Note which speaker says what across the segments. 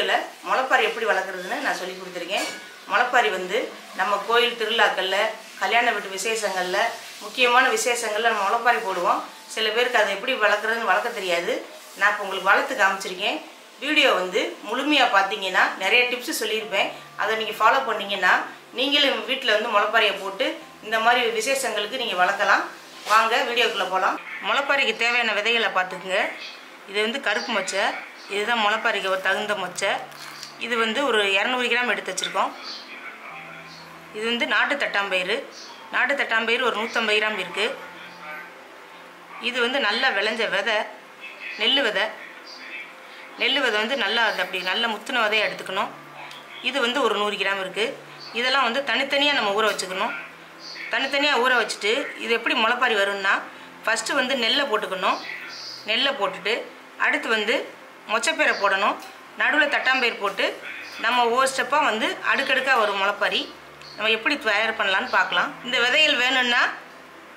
Speaker 1: வீடியோவில் முளைப்பாரி எப்படி வளர்க்குறதுன்னு நான் சொல்லி கொடுத்துருக்கேன். முளைப்பாரி வந்து நம்ம கோயில் திருவிழாக்களில், கல்யாண வீட்டு விசேஷங்களில், முக்கியமான விசேஷங்களில் நம்ம முளைப்பாரி போடுவோம். சில பேருக்கு அதை எப்படி வளர்க்குறதுன்னு வளர்க்க தெரியாது. நான் இப்போ உங்களுக்கு வளர்த்து காமிச்சிருக்கேன். வீடியோ வந்து முழுமையாக பார்த்தீங்கன்னா நிறைய டிப்ஸ் சொல்லியிருப்பேன். அதை நீங்கள் ஃபாலோ பண்ணிங்கன்னா நீங்களும் வீட்டில் வந்து முளைப்பாரியை போட்டு இந்த மாதிரி விசேஷங்களுக்கு நீங்கள் வளர்க்கலாம். வாங்க வீடியோக்குள்ளே போகலாம். முளைப்பாரிக்கு தேவையான விதைகளை பார்த்துக்குங்க. இது வந்து கருப்பு மொச்சை, இதுதான் முளைப்பாரிக்கு ஒரு தகுந்த மொச்சை. இது வந்து ஒரு 200 கிராம் எடுத்து வச்சுருக்கோம். இது வந்து நாட்டு தட்டாம்பயிறு. நாட்டு தட்டாம்பயிறு ஒரு 150 கிராம் இருக்குது. இது வந்து நல்லா விளைஞ்ச விதை, நெல் விதை. நெல் விதை வந்து நல்லா அப்படி நல்ல முத்தின விதையை எடுத்துக்கணும். இது வந்து ஒரு 100 கிராம் இருக்குது. இதெல்லாம் வந்து தனித்தனியாக நம்ம ஊற வச்சுக்கணும். தனித்தனியாக ஊற வச்சுட்டு இது எப்படி முளைப்பாரி வரும்னா, ஃபஸ்ட்டு வந்து நெல்லை போட்டுக்கணும். நெல்லை போட்டுட்டு அடுத்து வந்து மொச்சப்பயிரை போடணும். நடுவில் தட்டாம்பயிர் போட்டு நம்ம ஒவ்வொரு ஸ்டெப்பாக வந்து அடுக்கடுக்காக வரும் முளைப்பாரி. நம்ம எப்படி தயார் பண்ணலான்னு பார்க்கலாம். இந்த விதைகள் வேணும்னா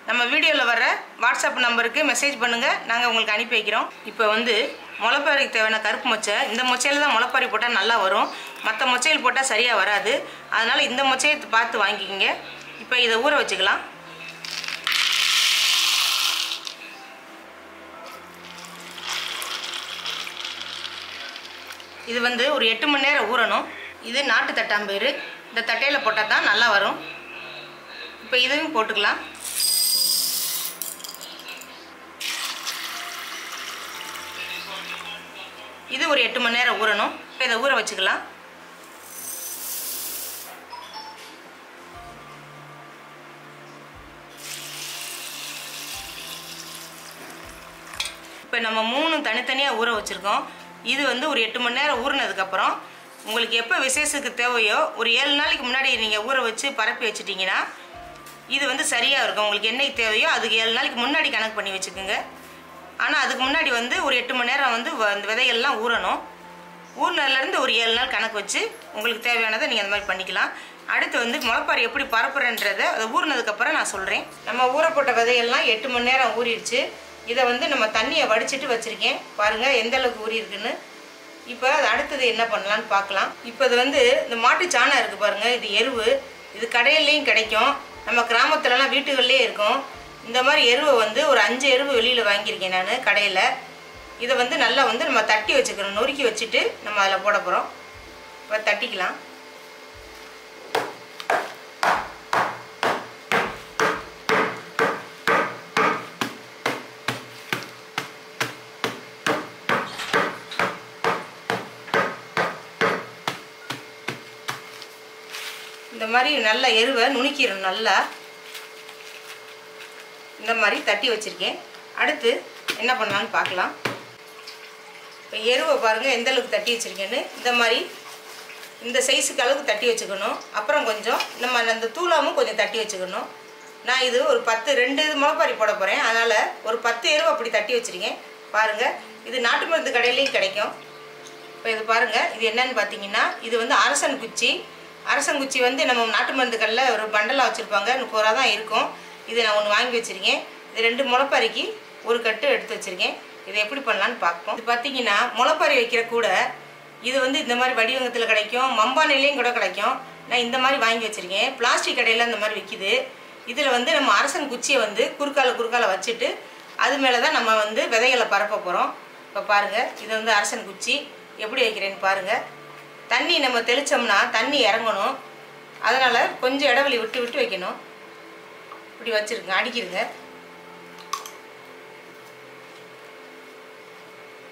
Speaker 1: நம்ம வீடியோவில் வர வாட்ஸ்அப் நம்பருக்கு மெசேஜ் பண்ணுங்கள், நாங்கள் உங்களுக்கு அனுப்பி வைக்கிறோம். இப்போ வந்து முளைப்பாரிக்கு தேவையான கருப்பு மொச்சை, இந்த மொச்சையில் தான் முளைப்பாரி போட்டால் நல்லா வரும். மற்ற மொச்சைகள் போட்டால் சரியாக வராது. அதனால் இந்த மொச்சையை பார்த்து வாங்கிக்கிங்க. இப்போ இதை ஊற வச்சுக்கலாம். இது வந்து ஒரு 8 மணி நேரம் ஊறணும். இது நாட்டு தட்டாம்பயிறு. இந்த தட்டையில் போட்டால் தான் நல்லா வரும். இப்போ இதையும் போட்டுக்கலாம். இது ஒரு 8 மணி நேரம் ஊறணும். இப்போ இதை ஊற வச்சுக்கலாம். இப்போ நம்ம 3 தனித்தனியாக ஊற வச்சுருக்கோம். இது வந்து ஒரு 8 மணி நேரம் ஊறினதுக்கப்புறம் உங்களுக்கு எப்போ விசேஷத்துக்கு தேவையோ ஒரு 7 நாளைக்கு முன்னாடி நீங்கள் ஊற வச்சு பரப்பி வச்சுட்டிங்கன்னா இது வந்து சரியாக இருக்கும். உங்களுக்கு என்னைக்கு தேவையோ அதுக்கு 7 நாளைக்கு முன்னாடி கணக்கு பண்ணி வச்சுக்கோங்க. ஆனால் அதுக்கு முன்னாடி வந்து ஒரு 8 மணி நேரம் வந்து அந்த விதைகள்லாம் ஊறணும். ஊறினதுலேருந்து ஒரு 7 நாள் கணக்கு வச்சு உங்களுக்கு தேவையானதை நீங்கள் அந்த மாதிரி பண்ணிக்கலாம். அடுத்து வந்து முளைப்பாரி எப்படி பரப்புறன்றதை அதை ஊறினதுக்கப்புறம் நான் சொல்கிறேன். நம்ம ஊறப்பட்ட விதைகள்லாம் 8 மணி நேரம் ஊறிடுச்சு. இதை வந்து நம்ம தண்ணியை வடிச்சிட்டு வச்சுருக்கேன். பாருங்கள் எந்த அளவுக்கு ஊறி இருக்குன்னு. இப்போ அது அடுத்தது என்ன பண்ணலான்னு பார்க்கலாம். இப்போ இது வந்து இந்த மாட்டு சாணம் இருக்குது பாருங்கள், இது எருவு. இது கடையிலையும் கிடைக்கும், நம்ம கிராமத்துலலாம் வீட்டுகள்லேயே இருக்கும். இந்த மாதிரி எருவை வந்து ஒரு 5 எருவு வெளியில் வாங்கியிருக்கேன் நான் கடையில். இதை வந்து நல்லா வந்து நம்ம தட்டி வச்சுக்கணும். நொறுக்கி வச்சுட்டு நம்ம அதில் போட போகிறோம். இப்போ தட்டிக்கலாம். இந்த மாதிரி நல்லா எருவை நுணுக்கிடணும். நல்லா இந்த மாதிரி தட்டி வச்சுருக்கேன். அடுத்து என்ன பண்ணலான்னு பார்க்கலாம். இப்போ எருவை பாருங்கள் எந்த அளவுக்கு தட்டி வச்சுருக்கேன்னு. இந்த மாதிரி இந்த சைஸுக்கு அளவுக்கு தட்டி வச்சுக்கணும். அப்புறம் கொஞ்சம் நம்ம அந்த தூளாமும் கொஞ்சம் தட்டி வச்சுக்கணும். நான் இது ஒரு 2 முளைப்பாரி போட போகிறேன். அதனால் ஒரு 10 எருவை அப்படி தட்டி வச்சுருக்கேன். பாருங்கள், இது நாட்டு மருந்து கடையிலையும் கிடைக்கும். இப்போ இது பாருங்கள், இது என்னன்னு பார்த்தீங்கன்னா, இது வந்து அரசன்குச்சி. அரசங்குச்சி வந்து நம்ம நாட்டு மருந்து கடையில் ஒரு பண்டலாக வச்சுருப்பாங்க, 30 ரூபா தான் இருக்கும். இது நான் ஒன்று வாங்கி வச்சுருக்கேன். இது 2 முளைப்பாரிக்கு ஒரு கட்டு எடுத்து வச்சுருக்கேன். இதை எப்படி பண்ணலான்னு பார்ப்போம். இது பார்த்தீங்கன்னா முளைப்பாரி வைக்கிற கூட இது வந்து இந்த மாதிரி வடிவங்கத்தில் கிடைக்கும், மம்பானையிலையும் கூட கிடைக்கும். நான் இந்த மாதிரி வாங்கி வச்சுருக்கேன். பிளாஸ்டிக் கடையில் இந்த மாதிரி விற்கிது. இதில் வந்து நம்ம அரசன் குச்சியை வந்து குறுக்கால வச்சுட்டு அது மேலே தான் நம்ம வந்து விதைகளை பரப்ப போகிறோம். இப்போ பாருங்கள், இது வந்து அரசன் குச்சி எப்படி வைக்கிறேன்னு பாருங்கள். தண்ணி நம்ம தெளித்தோம்னா தண்ணி இறங்கணும். அதனால் கொஞ்சம் இடைவெளி விட்டு விட்டு வைக்கணும். இப்படி வச்சுருங்க, அடிக்கிடுங்க.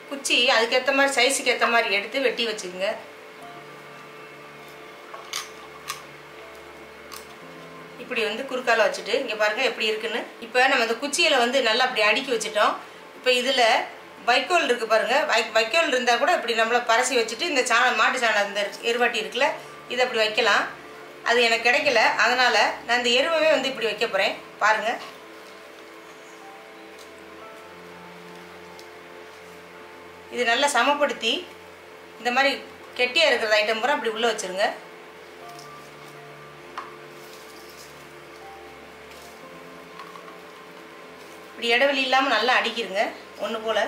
Speaker 1: குச்சி அதுக்கேற்ற மாதிரி சைஸுக்கு ஏற்ற மாதிரி எடுத்து வெட்டி வச்சுக்கோங்க. இப்படி வந்து குறுக்கால வச்சுட்டு இங்கே பாருங்கள் எப்படி இருக்குன்னு. இப்போ நம்ம இந்த குச்சியில் வந்து நல்லா அப்படி அடுக்கி வச்சுட்டோம். இப்போ இதில் வைக்கோல் இருக்குது பாருங்கள். வைக்கோல் இருந்தால் கூட இப்படி நம்மளை பரசி வச்சுட்டு இந்த மாட்டு சாணம் இந்த எருவாட்டி இருக்குல்ல, இதை அப்படி வைக்கலாம். அது எனக்கு கிடைக்கல, அதனால் நான் இந்த எருவவே வந்து இப்படி வைக்க போகிறேன். பாருங்கள், இது நல்லா சமப்படுத்தி இந்த மாதிரி கெட்டியாக இருக்கிற ஐட்டம் பூரா அப்படி உள்ளே வச்சுருங்க. இப்படி இடைவெளி இல்லாமல் நல்லா அடிக்கிருங்க ஒன்று போல்.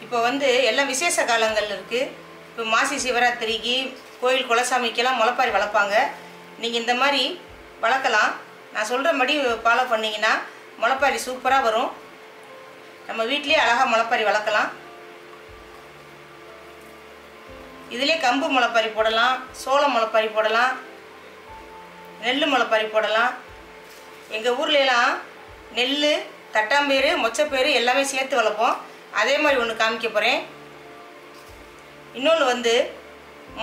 Speaker 1: இப்போ வந்து எல்லாம் விசேஷ காலங்கள் இருக்குது. இப்போ மாசி சிவராத்திரிக்கு கோயில் குலசாமிக்கெல்லாம் முளைப்பாரி வளர்ப்பாங்க. நீங்கள் இந்த மாதிரி வளர்க்கலாம். நான் சொல்கிறபடி ஃபாலோ பண்ணிங்கன்னா முளைப்பாரி சூப்பராக வரும். நம்ம வீட்டிலே அழகாக முளைப்பாரி வளர்க்கலாம். இதிலே கம்பு முளைப்பாரி போடலாம், சோளம் முளைப்பாரி போடலாம், நெல் முளைப்பாரி போடலாம். எங்கள் ஊர்லலாம் நெல், தட்டாம்பயிறு, மொச்சப்பயிறு எல்லாமே சேர்த்து வளர்ப்போம். அதே மாதிரி ஒன்று காமிக்க போகிறேன். இன்னொன்று வந்து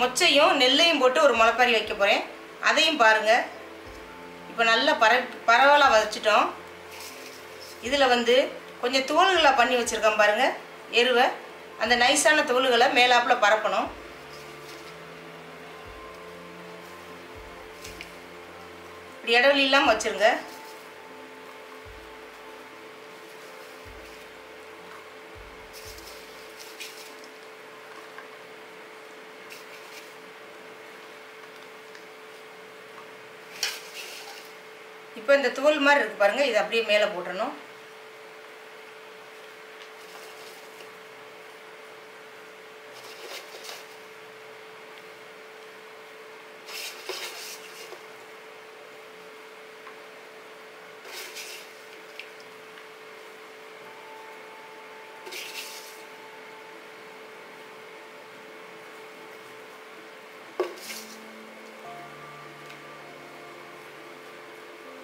Speaker 1: மொச்சையும் நெல்லையும் போட்டு ஒரு முளைப்பாரி வைக்க போகிறேன். அதையும் பாருங்கள். இப்போ நல்லா பரவலாக வச்சுட்டோம். இதில் வந்து கொஞ்சம் தோல்களாக பண்ணி வச்சுருக்கோம் பாருங்கள். எருவை அந்த நைஸான தோல்களை மேலாப்பில் பரப்பணும். இப்படி இடைவெளி இல்லாமல் வச்சுருங்க. இப்போ இந்த தோல் மாதிரி இருக்குது பாருங்கள், இதை அப்படியே மேலே போட்டுடணும்.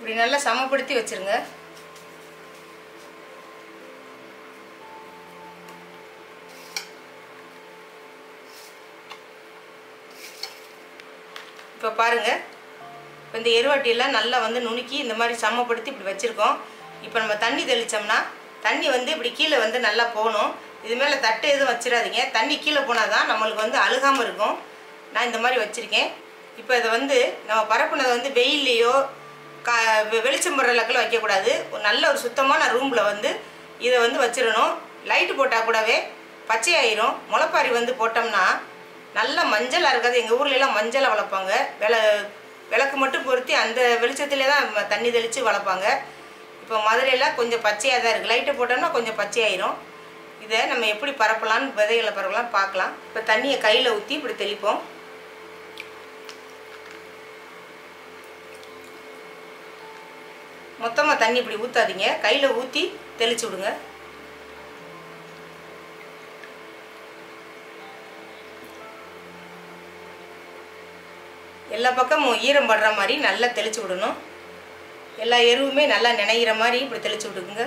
Speaker 1: இப்படி நல்லா சமப்படுத்தி வச்சிருங்க. இப்போ பாருங்கள், இப்போ இந்த எருவாட்டியெல்லாம் நல்லா வந்து நுணுக்கி இந்த மாதிரி சமப்படுத்தி இப்படி வச்சுருக்கோம். இப்போ நம்ம தண்ணி தெளித்தோம்னா தண்ணி வந்து இப்படி கீழே வந்து நல்லா போகணும். இது மேலே தட்டு எதுவும் வச்சிடாதீங்க. தண்ணி கீழே போனால் தான் நம்மளுக்கு வந்து அழுகாமல் இருக்கும். நான் இந்த மாதிரி வச்சுருக்கேன். இப்போ இதை வந்து நம்ம பரப்புனதை வந்து வெயில்லையோ வெளிச்சம் போடுற அளவுக்குலாம் வைக்கக்கூடாது. ஒரு நல்ல ஒரு சுத்தமான ரூமில் வந்து இதை வந்து வச்சிடணும். லைட்டு போட்டால் கூடவே பச்சையாயிரும். முளைப்பாரி வந்து போட்டோம்னா நல்லா மஞ்சளாக இருக்காது. எங்கள் ஊர்லெலாம் மஞ்சளை வளர்ப்பாங்க. விளக்கு மட்டும் பொருத்தி அந்த வெளிச்சத்துலேயே தான் தண்ணி தெளித்து வளர்ப்பாங்க. இப்போ மதுரையெல்லாம் கொஞ்சம் பச்சையாக தான் இருக்குது. லைட்டை போட்டோம்னா கொஞ்சம் பச்சையாயிரும். இதை நம்ம எப்படி பரப்பலான்னு விதைகளை பரப்பலான்னு பார்க்கலாம். இப்போ தண்ணியை கையில் ஊற்றி இப்படி தெளிப்போம். மொத்தமாக தண்ணி இப்படி ஊற்றாதீங்க, கையில் ஊற்றி தெளிச்சு விடுங்க. எல்லா பக்கமும் ஈரம் படுற மாதிரி நல்லா தெளிச்சு விடணும். எல்லா எருவுமே நல்லா நினைகிற மாதிரி இப்படி தெளிச்சு விடுங்க.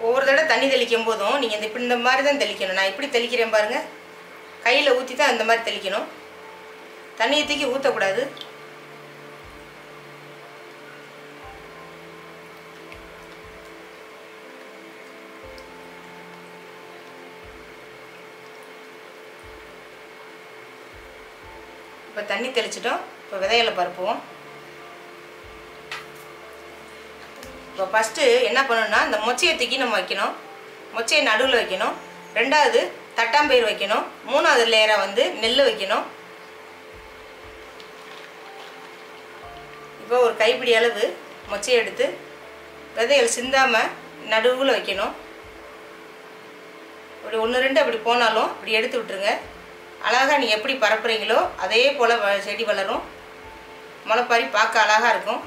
Speaker 1: ஒவ்வொரு தடவை தண்ணி தெளிக்கும் போதும் நீங்கள் இப்படி இந்த மாதிரி தான் தெளிக்கணும். நான் இப்படி தெளிக்கிறேன் பாருங்கள். கையில் ஊற்றி தான் இந்த மாதிரி தெளிக்கணும். தண்ணியை தூக்கி ஊற்றக்கூடாது. இப்போ தண்ணி தெளிச்சிட்டோம். இப்போ விதைகளை பரப்புவோம். இப்போ ஃபஸ்ட்டு என்ன பண்ணணும்னா இந்த மொச்சையை தூக்கி நம்ம வைக்கணும். மொச்சையை நடுவில் வைக்கணும். ரெண்டாவது தட்டாம்பயிறு வைக்கணும். மூணாவது லேயராக வந்து நெல் வைக்கணும். இப்போ ஒரு கைப்பிடி அளவு மொச்சையை எடுத்து விதைகள் சிந்தாமல் நடுவில் வைக்கணும். அப்படி 1-2 அப்படி போனாலும் இப்படி எடுத்து விட்டுருங்க. அழகாக நீங்கள் எப்படி பரப்புறீங்களோ அதே போல் செடி வளரும். முளைப்பாரி பார்க்க அழகாக இருக்கும்.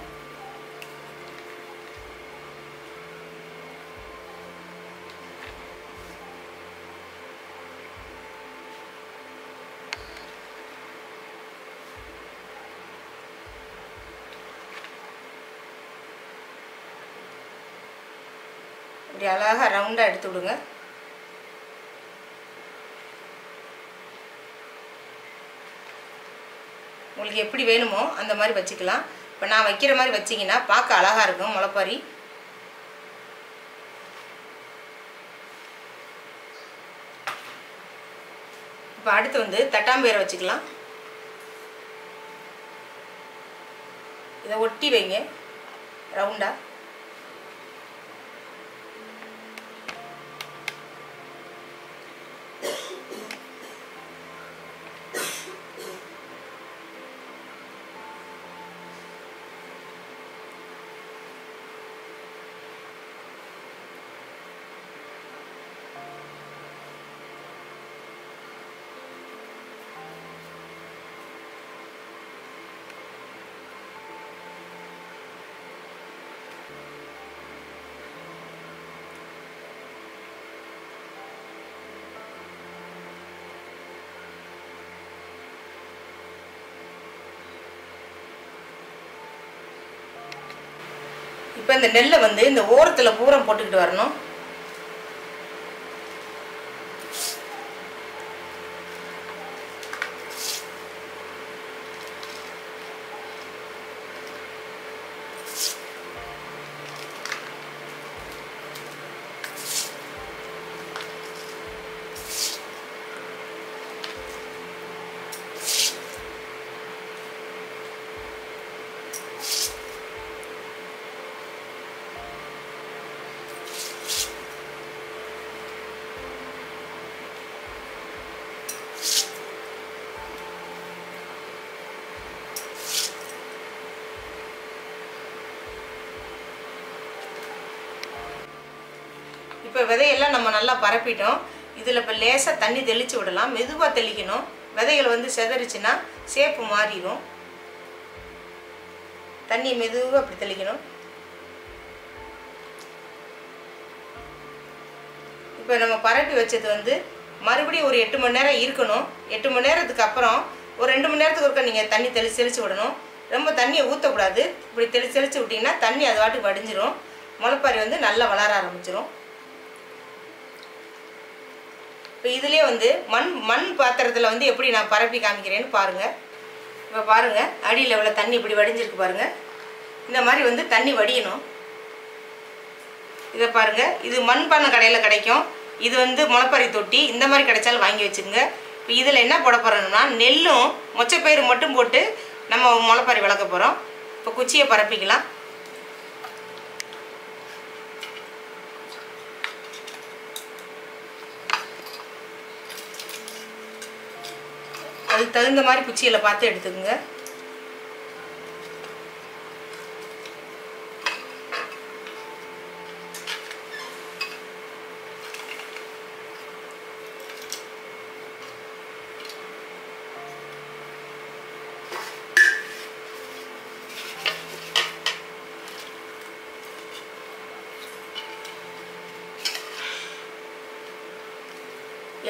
Speaker 1: இப்படி அழகாக ரவுண்டாக எடுத்து விடுங்க. உங்களுக்கு எப்படி வேணுமோ அந்த மாதிரி வச்சுக்கலாம். இப்போ நான் வைக்கிற மாதிரி வச்சிங்கன்னா பார்க்க அழகாக இருக்கும் முளைப்பாரி. இப்போ அடுத்து வந்து தட்டாம்பயிரை வச்சுக்கலாம். இதை ஒட்டி வைங்க ரவுண்டாக. இப்போ இந்த நெல்லை வந்து இந்த ஓரத்தில் பூரா போட்டுக்கிட்டு வரணும். இப்போ விதையெல்லாம் நம்ம நல்லா பரப்பிட்டோம். இதில் இப்போ லேசாக தண்ணி தெளித்து விடலாம். மெதுவாக தெளிக்கணும். விதைகள் வந்து செதறிச்சுன்னா சேப்பு மாறிடும். தண்ணி மெதுவாக அப்படி தெளிக்கணும். இப்போ நம்ம பரப்பி வச்சது வந்து மறுபடியும் ஒரு 8 மணி நேரம் இருக்கணும். 8 மணி நேரத்துக்கு அப்புறம் ஒரு 2 மணி நேரத்துக்கு ஒருக்கா நீங்கள் தண்ணி தெளித்து விடணும். ரொம்ப தண்ணியை ஊற்றக்கூடாது. இப்படி தெளித்து விட்டிங்கன்னா தண்ணி அது வாட்டுக்கு வடிஞ்சிரும். முளைப்பாரி வந்து நல்லா வளர ஆரம்பிச்சிடும். இப்போ இதுலேயே வந்து மண் பாத்திரத்தில் வந்து எப்படி நான் பரப்பி காமிக்கிறேன்னு பாருங்கள். இப்போ பாருங்கள், அடியில் எவ்வளோ தண்ணி இப்படி வடிஞ்சிருக்கு பாருங்கள். இந்த மாதிரி வந்து தண்ணி வடியணும். இதை பாருங்கள், இது மண்பானை கடையில் கிடைக்கும். இது வந்து முளைப்பாரி தொட்டி. இந்த மாதிரி கிடைச்சாலும் வாங்கி வச்சுக்கோங்க. இப்போ இதில் என்ன போட போகிறோம்னா நெல்லும் மொச்சப்பயிறு மட்டும் போட்டு நம்ம முளைப்பாரி வளர்க்க போகிறோம். இப்போ குச்சியை பரப்பிக்கலாம். அதுக்கு தகுந்த மாதிரி குச்சியில் பார்த்து எடுத்துக்கோங்க.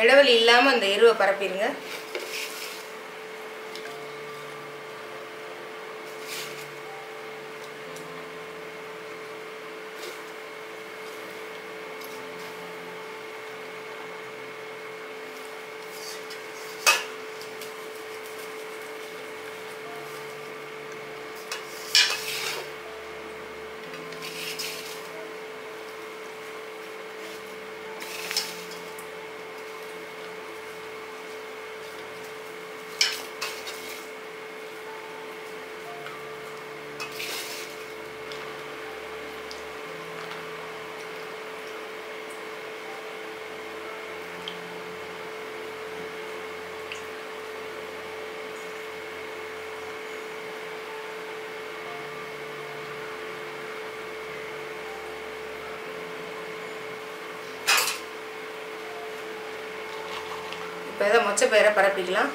Speaker 1: இடைவெளி இல்லாமல் அந்த எருவை பரப்பிடுங்க. இப்போ இதை மொச்சப்பயிரை பரப்பிக்கலாம்.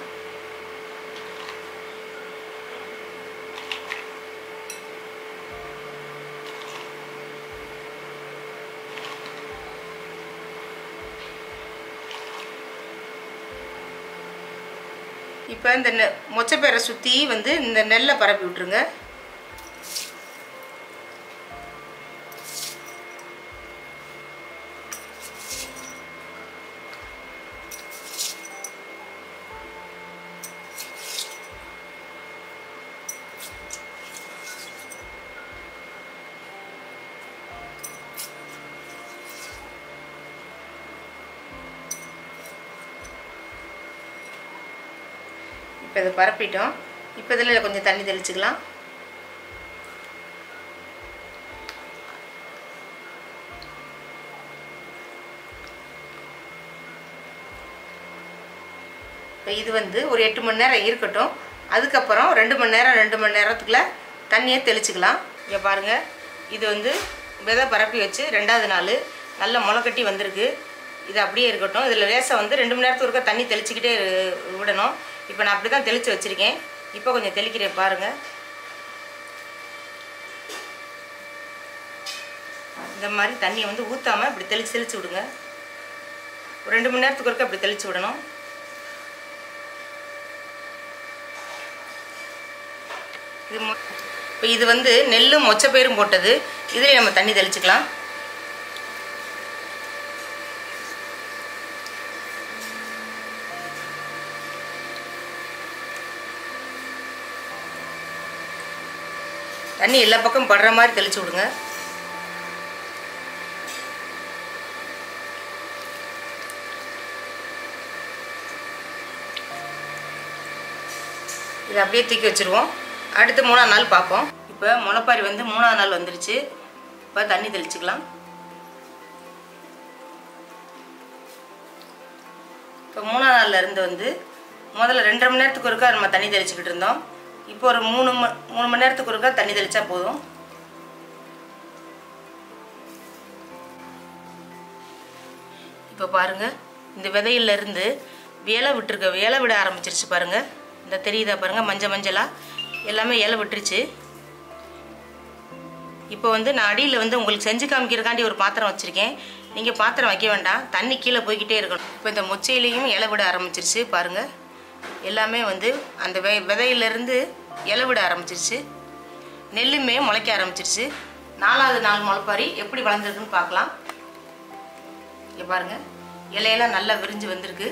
Speaker 1: இப்போ இந்த மொச்சப்பயிரை சுற்றி வந்து இந்த நெல்லை பரப்பி விட்டுருங்க. இப்போ இதை பரப்பிட்டோம். இப்போ இதில் கொஞ்சம் தண்ணி தெளிச்சுக்கலாம். இப்போ இது வந்து ஒரு 8 மணி நேரம் இருக்கட்டும். அதுக்கப்புறம் 2 மணி நேரத்துக்குள்ள தண்ணியை தெளிச்சுக்கலாம். இங்கே பாருங்கள், இது வந்து விதை பரப்பி வச்சு 2வது நாள் நல்ல முளைக்கட்டி வந்திருக்கு. இது அப்படியே இருக்கட்டும். இதில் லேசாக வந்து 2 மணி நேரத்துக்கு ஒருக்கா தண்ணி தெளிச்சிக்கிட்டே விடணும். இப்போ நான் அப்படி தான் தெளித்து வச்சுருக்கேன். இப்போ கொஞ்சம் தெளிக்கிறேன் பாருங்கள். இந்த மாதிரி தண்ணியை வந்து ஊற்றாமல் இப்படி தெளித்து விடுங்க. ஒரு 2 மணி நேரத்துக்கு ஒருக்கா இப்படி தெளித்து விடணும். இப்போ இது வந்து நெல்லும் மொச்சப்பயிரும் போட்டது. இதிலே நம்ம தண்ணி தெளிச்சுக்கலாம். தண்ணி எல்லா பக்கம் படுற மாதிரி தெளிச்சு விடுங்க. இதை அப்படியே தூக்கி வச்சுருவோம். அடுத்து 3ஆம் நாள் பார்ப்போம். இப்போ முளைப்பாரி வந்து 3ஆம் நாள் வந்துருச்சு. இப்போ தண்ணி தெளிச்சுக்கலாம். இப்போ 3ஆம் நாளில் இருந்து வந்து முதல்ல 2.5 மணி நேரத்துக்கு ஒருக்கா நம்ம தண்ணி தெளிச்சுக்கிட்டு இருந்தோம். இப்போ ஒரு 3 மணி நேரத்துக்கு ஒருக்கா தண்ணி தெளித்தா போதும். இப்போ பாருங்கள், இந்த விதையிலேருந்து இலை விட ஆரம்பிச்சிருச்சு பாருங்கள். இந்த தெரியுதா பாருங்கள், மஞ்சளாக எல்லாமே இலை விட்டுருச்சு. இப்போ வந்து நான் அடியில் வந்து உங்களுக்கு செஞ்சு காமிக்கிறக்காண்டி ஒரு பாத்திரம் வச்சுருக்கேன். நீங்கள் பாத்திரம் வைக்க வேண்டாம், தண்ணி கீழே போய்கிட்டே இருக்கணும். இப்போ இந்த மொச்சையிலையும் இலை விட ஆரம்பிச்சிருச்சு பாருங்கள். எல்லாமே வந்து அந்த விதையிலேருந்து இலை விட ஆரம்பிச்சிருச்சு. நெல்லுமே முளைக்க ஆரம்பிச்சிருச்சு. 4ஆவது நாள் முளைப்பாரி எப்படி வளர்ந்துருக்குன்னு பார்க்கலாம். இங்கே பாருங்கள், இலையெல்லாம் நல்லா விரிஞ்சு வந்திருக்கு.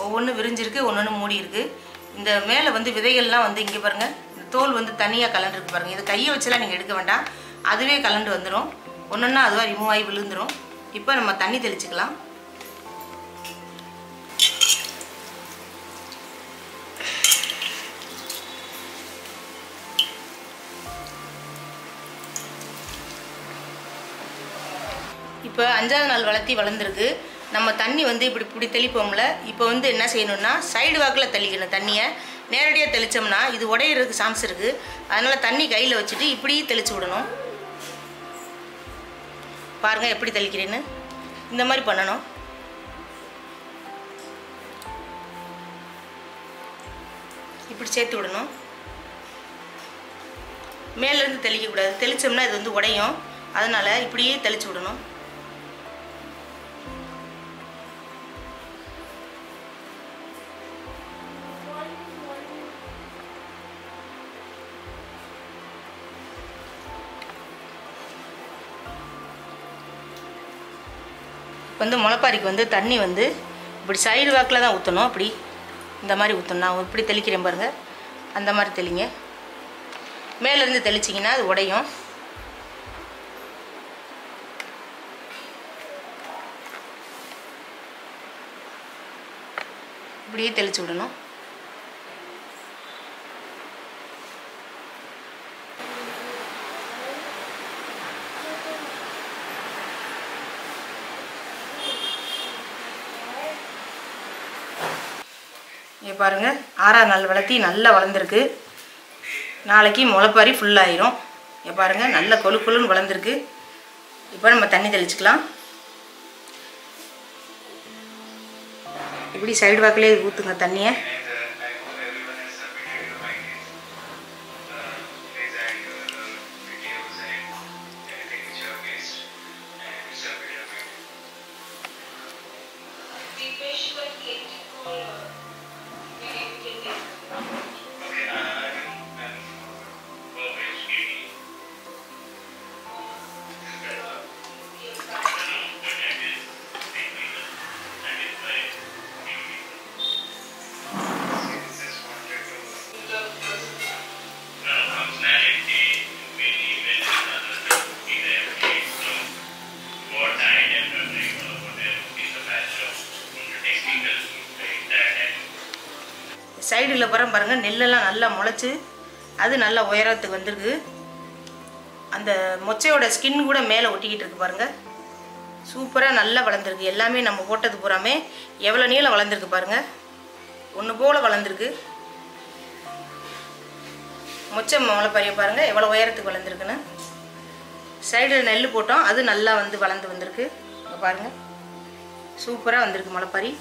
Speaker 1: ஒவ்வொன்றும் விரிஞ்சிருக்கு, ஒன்று மூடி இருக்குது. இந்த மேலே வந்து விதைகள்லாம் வந்து இங்கே பாருங்கள், இந்த தோல் வந்து தனியாக கலண்டுருக்கு பாருங்கள். இதை கையை வச்சுலாம் நீங்கள் எடுக்க வேண்டாம், அதுவே கலண்டு வந்துடும். ஒன்றுன்னா அதுவாக ரிமூவ் ஆகி விழுந்துடும். இப்போ நம்ம தண்ணி தெளிச்சுக்கலாம். இப்போ 5ஆவது நாள் வளர்ந்துருக்கு. நம்ம தண்ணி வந்து இப்படி தெளிப்போம்ல. இப்போ வந்து என்ன செய்யணும்னா சைடு வாக்கில் தெளிக்கணும். தண்ணியை நேரடியாக தெளித்தோம்னா இது உடையிறதுக்கு சான்ஸ் இருக்குது. அதனால் தண்ணி கையில் வச்சுட்டு இப்படி தெளித்து விடணும். பாருங்கள் எப்படி தெளிக்கிறேன்னு. இந்த மாதிரி பண்ணணும். இப்படி சேர்த்து விடணும். மேலேருந்து தெளிக்கக்கூடாது, தெளித்தோம்னா இது வந்து உடையும். அதனால் இப்படியே தெளித்து விடணும். வந்து முளைப்பாரிக்கு வந்து தண்ணி வந்து இப்படி சைடு வாக்கில் தான் ஊற்றணும். அப்படி இந்த மாதிரி ஊற்றணும். நான் இப்படி தெளிக்கிறேன் பாருங்கள், அந்த மாதிரி தெளிங்க. மேலேருந்து தெளிச்சிங்கன்னா அது உடையும். இப்படியே தெளித்து விடணும். இங்கே பாருங்கள், 6ஆம் நாள் வளர்த்தி நல்லா வளர்ந்துருக்கு. நாளைக்கு முளைப்பாரி ஃபுல்லாகிடும். இங்கே பாருங்கள், நல்ல கொழுன்னு வளர்ந்துருக்கு. இப்போ நம்ம தண்ணி தெளிச்சுக்கலாம். இப்படி சைடு வாக்கிலே ஊற்றுங்க தண்ணியை. சைடில் பாருங்கள், நெல்லெல்லாம் நல்லா முளைச்சி அது நல்லா உயரத்துக்கு வந்திருக்கு. அந்த மொச்சையோட ஸ்கின் கூட மேலே ஒட்டிக்கிட்டு இருக்கு பாருங்கள். சூப்பராக நல்லா வளர்ந்துருக்கு. எல்லாமே நம்ம போட்டது பூராமே எவ்வளோ நீளம் வளர்ந்துருக்கு பாருங்கள். ஒன்று போல் வளர்ந்துருக்கு. மொச்சை முளைப்பாரியை பாருங்கள் எவ்வளோ உயரத்துக்கு வளர்ந்துருக்குன்னு. சைடில் நெல் போட்டோம், அது நல்லா வந்து வளர்ந்து வந்திருக்கு. பாருங்கள், சூப்பராக வந்திருக்கு முளைப்பாரி.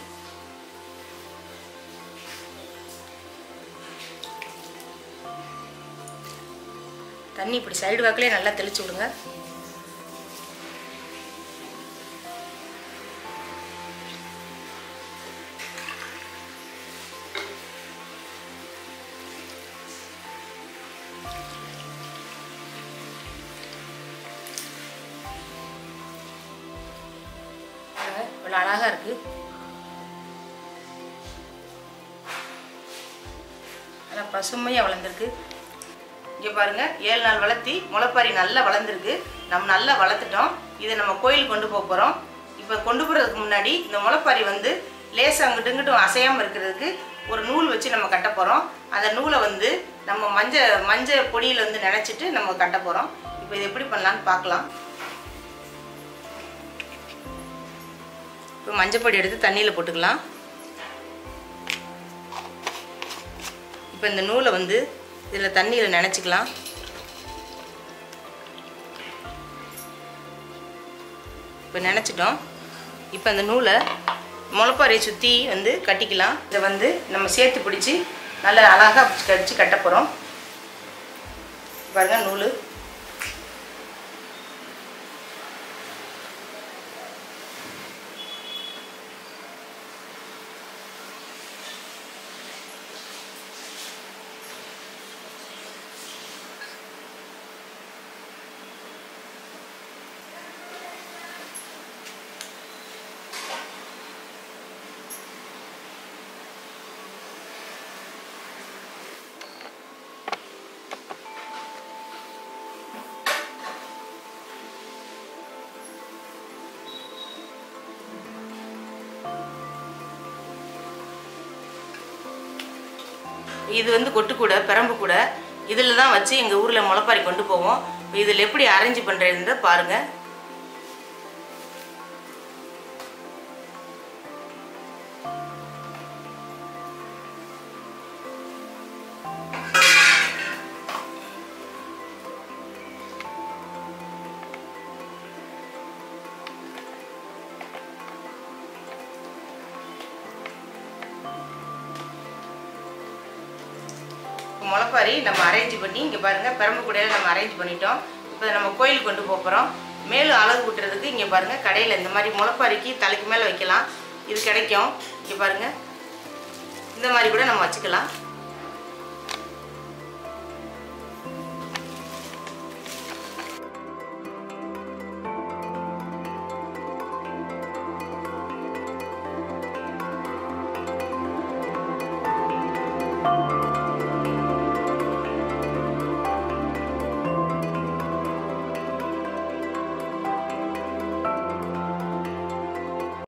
Speaker 1: தண்ணி இப்படி சைடு வாக்கிலே நல்லா தெளிச்சு விடுங்க. இவ்வளோ அழகாக இருக்குது. நல்லா பசுமையாக வளர்ந்துருக்கு. இங்கே பாருங்கள், 7 நாள் வளர்த்தி முளைப்பாரி நல்லா வளர்ந்துருக்கு. நம்ம நல்லா வளர்த்துட்டோம். இதை நம்ம கோயிலுக்கு கொண்டு போக போகிறோம். இப்போ கொண்டு போகிறதுக்கு முன்னாடி இந்த முளைப்பாரி வந்து லேசாக அங்கிட்டு இங்கிட்டும் அசையாமல் இருக்கிறதுக்கு ஒரு நூல் வச்சு நம்ம கட்ட போகிறோம். அந்த நூலை வந்து நம்ம மஞ்சள் பொடியில் வந்து நினச்சிட்டு நம்ம கட்ட போகிறோம். இப்போ இது எப்படி பண்ணலான்னு பார்க்கலாம். இப்போ மஞ்சள் பொடி எடுத்து தண்ணியில் போட்டுக்கலாம். இப்போ இந்த நூலை வந்து இதில் தண்ணியில் நினச்சிக்கலாம். இப்போ நினச்சிட்டோம். இப்போ அந்த நூலை முளைப்பாரியை சுற்றி வந்து கட்டிக்கலாம். இதை வந்து நம்ம சேர்த்து பிடிச்சி நல்லா அழகாக கடிச்சு கட்ட போகிறோம். பாருங்கள் நூல். இது வந்து கொட்டுக்கூடை, பெரம்பு கூடை, இதில் தான் வச்சு எங்கள் ஊரில் முளைப்பாரி கொண்டு போவோம். இதில் எப்படி அரேஞ்ச் பண்ணுறதுன்னு பாருங்கள். முளைப்பாரி நம்ம அரேஞ்ச் பண்ணி இங்கே பாருங்கள், பெரம்பு கூடையில் நம்ம அரேஞ்ச் பண்ணிட்டோம். இப்போ நம்ம கோயிலுக்கு கொண்டு போகிறோம். மேலும் அழகு கூட்டுறதுக்கு இங்கே பாருங்கள், கடையில் இந்த மாதிரி முளைப்பாரிக்கு தலைக்கு மேலே வைக்கலாம். இது கிடைக்கும். இங்கே பாருங்கள், இந்த மாதிரி கூட நம்ம வச்சுக்கலாம்.